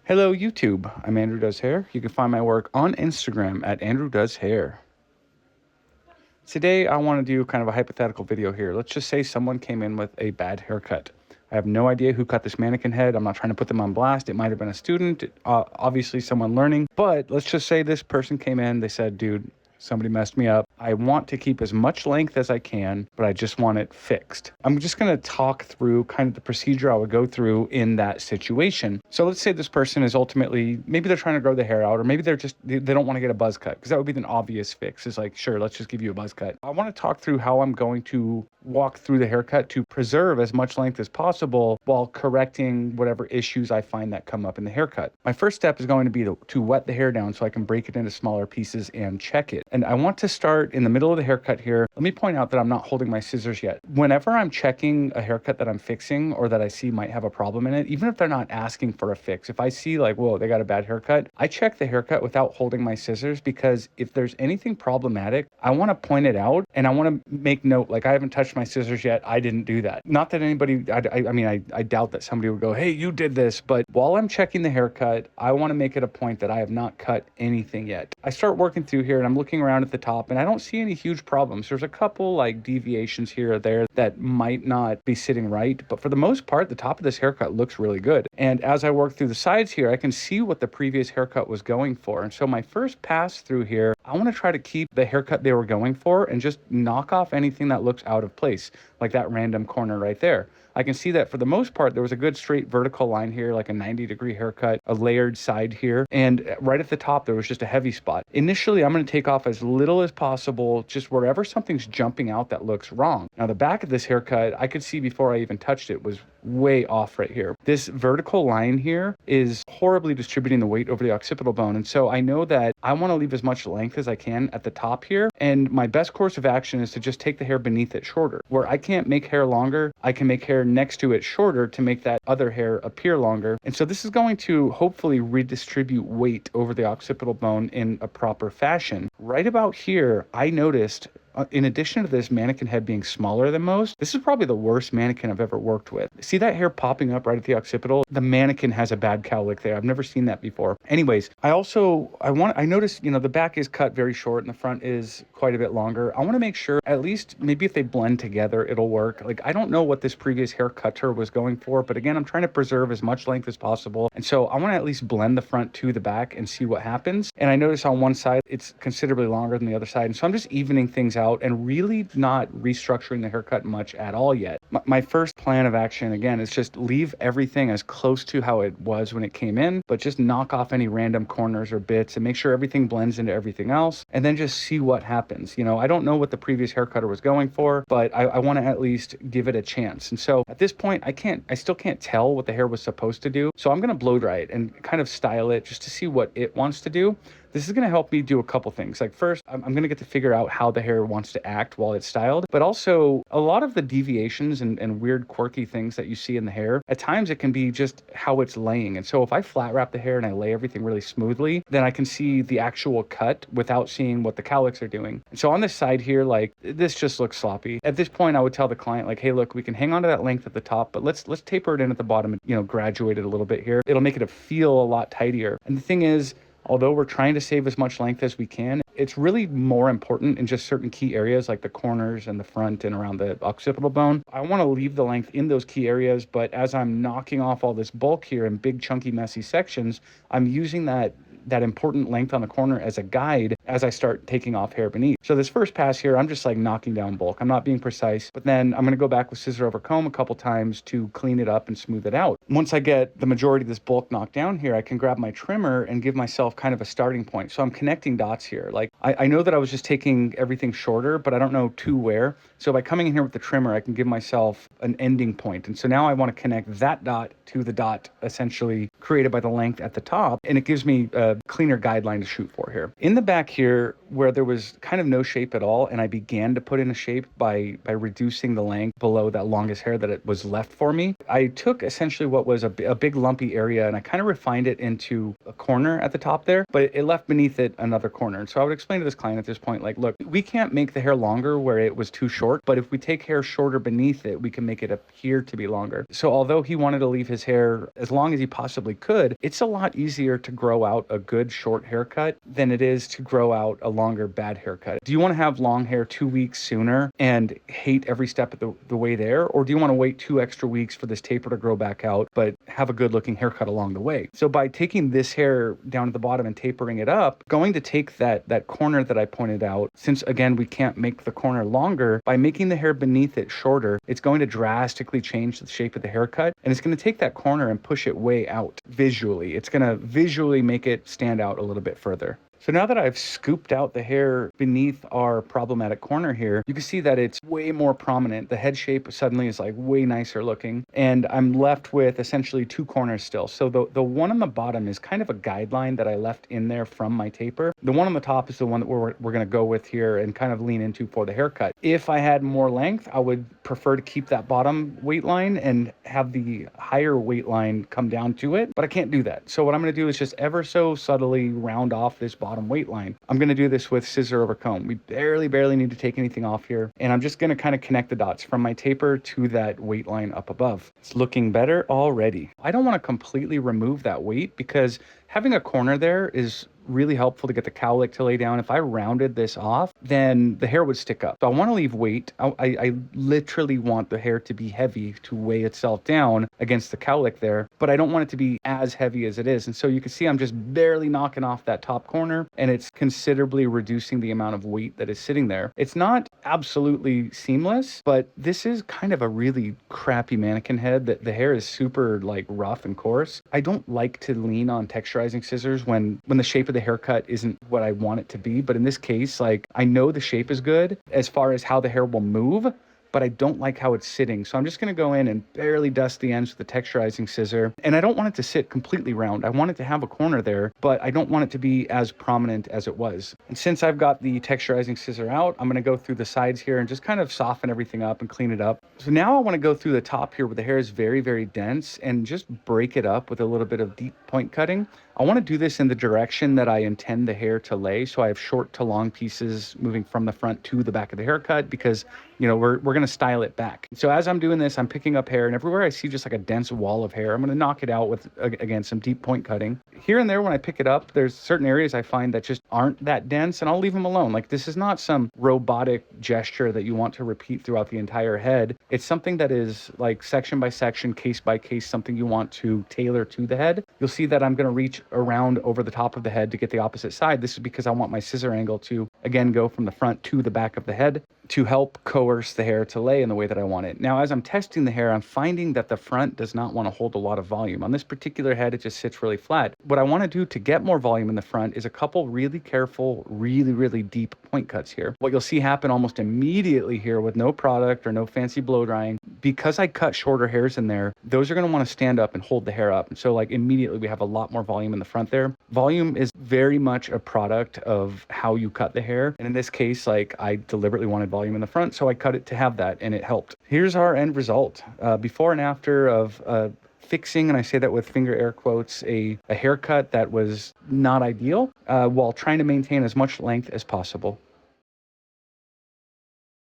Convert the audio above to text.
Hello YouTube, I'm Andrew Does Hair. You can find my work on Instagram at Andrew Does Hair. Today I want to do kind of a hypothetical video here. Let's just say someone came in with a bad haircut. I have no idea who cut this mannequin head. I'm not trying to put them on blast. It might have been a student, obviously someone learning. But let's just say this person came in, they said, dude, somebody messed me up. I want to keep as much length as I can, but I just want it fixed. I'm just going to talk through kind of the procedure I would go through in that situation. So let's say this person is ultimately, maybe they're trying to grow the hair out, or maybe they don't want to get a buzz cut, because that would be an obvious fix. It's like, sure, let's just give you a buzz cut. I want to talk through how I'm going to walk through the haircut to preserve as much length as possible while correcting whatever issues I find that come up in the haircut. My first step is going to be to wet the hair down so I can break it into smaller pieces and check it. And I want to start in the middle of the haircut here. Let me point out that I'm not holding my scissors yet. Whenever I'm checking a haircut that I'm fixing or that I see might have a problem in it, even if they're not asking for a fix, if I see like, whoa, they got a bad haircut, I check the haircut without holding my scissors, because if there's anything problematic, I want to point it out and I want to make note, like, I haven't touched my scissors yet. I didn't do that. Not that anybody, I doubt that somebody would go, hey, you did this. But while I'm checking the haircut, I want to make it a point that I have not cut anything yet. I start working through here and I'm looking around at the top and I don't see any huge problems. There's a couple like deviations here or there that might not be sitting right. But for the most part, the top of this haircut looks really good. And as I work through the sides here, I can see what the previous haircut was going for. And so my first pass through here, I want to try to keep the haircut they were going for and just knock off anything that looks out of place, like that random corner right there. I can see that for the most part, there was a good straight vertical line here, like a 90-degree haircut, a layered side here. And right at the top, there was just a heavy spot. Initially, I'm going to take off as little as possible, just wherever something's jumping out that looks wrong. Now, the back of this haircut, I could see before I even touched it, was way off right here. This vertical line here is horribly distributing the weight over the occipital bone. And so I know that I want to leave as much length as I can at the top here. And my best course of action is to just take the hair beneath it shorter. Where I can't make hair longer, I can make hair next to it shorter to make that other hair appear longer. And so this is going to hopefully redistribute weight over the occipital bone in a proper fashion. Right about here, I noticed, in addition to this mannequin head being smaller than most, this is probably the worst mannequin I've ever worked with. See that hair popping up right at the occipital? The mannequin has a bad cowlick there. I've never seen that before. Anyways, I noticed, the back is cut very short and the front is quite a bit longer. I want to make sure, at least maybe if they blend together, it'll work. Like, I don't know what this previous hair cutter was going for, but again, I'm trying to preserve as much length as possible. And so I want to at least blend the front to the back and see what happens. And I notice on one side, it's considerably longer than the other side. And so I'm just evening things out and really not restructuring the haircut much at all yet. My first plan of action, again, is just leave everything as close to how it was when it came in, but just knock off any random corners or bits and make sure everything blends into everything else, and then just see what happens. I don't know what the previous hair cutter was going for, but I want to at least give it a chance. And so at this point, I still can't tell what the hair was supposed to do. So I'm going to blow dry it and kind of style it just to see what it wants to do. This is going to help me do a couple things. Like, first, I'm going to get to figure out how the hair wants to act while it's styled, but also a lot of the deviations and weird quirky things that you see in the hair, at times it can be just how it's laying. And so if I flat wrap the hair and I lay everything really smoothly, then I can see the actual cut without seeing what the cowlicks are doing. And so on this side here, like, this just looks sloppy. At this point, I would tell the client, like, hey, look, we can hang on to that length at the top, but let's taper it in at the bottom and, graduate it a little bit here. It'll make it feel a lot tidier. And the thing is, although we're trying to save as much length as we can, it's really more important in just certain key areas like the corners and the front and around the occipital bone. I want to leave the length in those key areas, but as I'm knocking off all this bulk here in big, chunky, messy sections, I'm using that important length on the corner as a guide as I start taking off hair beneath. So this first pass here, I'm just like knocking down bulk. I'm not being precise, but then I'm going to go back with scissor over comb a couple times to clean it up and smooth it out. Once I get the majority of this bulk knocked down here, I can grab my trimmer and give myself kind of a starting point. So I'm connecting dots here. Like, I know that I was just taking everything shorter, but I don't know to where. So by coming in here with the trimmer, I can give myself an ending point. And so now I want to connect that dot to the dot essentially created by the length at the top. And it gives me a cleaner guideline to shoot for here. In the back here, where there was kind of no shape at all, and I began to put in a shape by reducing the length below that longest hair that it was left for me, I took essentially what was a big lumpy area and I kind of refined it into a corner at the top there, but it left beneath it another corner. And so I would explain to this client at this point, like, look, we can't make the hair longer where it was too short, but if we take hair shorter beneath it, we can make it appear to be longer. So although he wanted to leave his hair as long as he possibly could, it's a lot easier to grow out a good short haircut than it is to grow out a longer bad haircut. Do you want to have long hair 2 weeks sooner and hate every step of the way there? Or do you want to wait 2 extra weeks for this taper to grow back out, but have a good looking haircut along the way? So by taking this hair down at the bottom and tapering it up, going to take that corner that I pointed out, since again, we can't make the corner longer, by making the hair beneath it shorter, it's going to drastically change the shape of the haircut. And it's going to take that corner and push it way out visually. It's going to visually make it stand out a little bit further. So now that I've scooped out the hair beneath our problematic corner here, you can see that it's way more prominent. The head shape suddenly is like way nicer looking. And I'm left with essentially 2 corners still. So the one on the bottom is kind of a guideline that I left in there from my taper. The one on the top is the one that we're going to go with here and kind of lean into for the haircut. If I had more length, I would prefer to keep that bottom weight line and have the higher weight line come down to it, but I can't do that. So what I'm going to do is just ever so subtly round off this bottom weight line. I'm going to do this with scissor over comb. We barely need to take anything off here. And I'm just going to kind of connect the dots from my taper to that weight line up above. It's looking better already. I don't want to completely remove that weight because having a corner there is really helpful to get the cowlick to lay down. If I rounded this off, then the hair would stick up. So I want to leave weight. I literally want the hair to be heavy to weigh itself down against the cowlick there, but I don't want it to be as heavy as it is. And so you can see I'm just barely knocking off that top corner, and it's considerably reducing the amount of weight that is sitting there. It's not absolutely seamless, but this is kind of a really crappy mannequin head that the hair is super like rough and coarse. I don't like to lean on texturizing scissors when the shape of the haircut isn't what I want it to be. But in this case, like, I know the shape is good as far as how the hair will move, but I don't like how it's sitting. So I'm just going to go in and barely dust the ends with the texturizing scissor. And I don't want it to sit completely round. I want it to have a corner there, but I don't want it to be as prominent as it was. And since I've got the texturizing scissor out, I'm going to go through the sides here and just kind of soften everything up and clean it up. So now I want to go through the top here where the hair is very, very dense and just break it up with a little bit of deep point cutting. I want to do this in the direction that I intend the hair to lay. So I have short to long pieces moving from the front to the back of the haircut because, you know, we're going to style it back. So as I'm doing this, I'm picking up hair, and everywhere I see just like a dense wall of hair, I'm going to knock it out with, again, some deep point cutting. Here and there when I pick it up, there's certain areas I find that just aren't that dense, and I'll leave them alone. Like, this is not some robotic gesture that you want to repeat throughout the entire head. It's something that is like section by section, case by case, something you want to tailor to the head. You'll see that I'm going to reach around over the top of the head to get the opposite side. This is because I want my scissor angle to, again, go from the front to the back of the head to help coerce the hair to lay in the way that I want it. Now, as I'm testing the hair, I'm finding that the front does not want to hold a lot of volume. On this particular head, it just sits really flat. What I want to do to get more volume in the front is a couple really careful, really deep point cuts here. What you'll see happen almost immediately here with no product or no fancy blow drying, because I cut shorter hairs in there, those are going to want to stand up and hold the hair up. And so like immediately we have a lot more volume in the front there. Volume is very much a product of how you cut the hair. And in this case, like, I deliberately wanted volume in the front, so I cut it to have that, and it helped. Here's our end result. Before and after of fixing, and I say that with finger air quotes, a haircut that was not ideal while trying to maintain as much length as possible.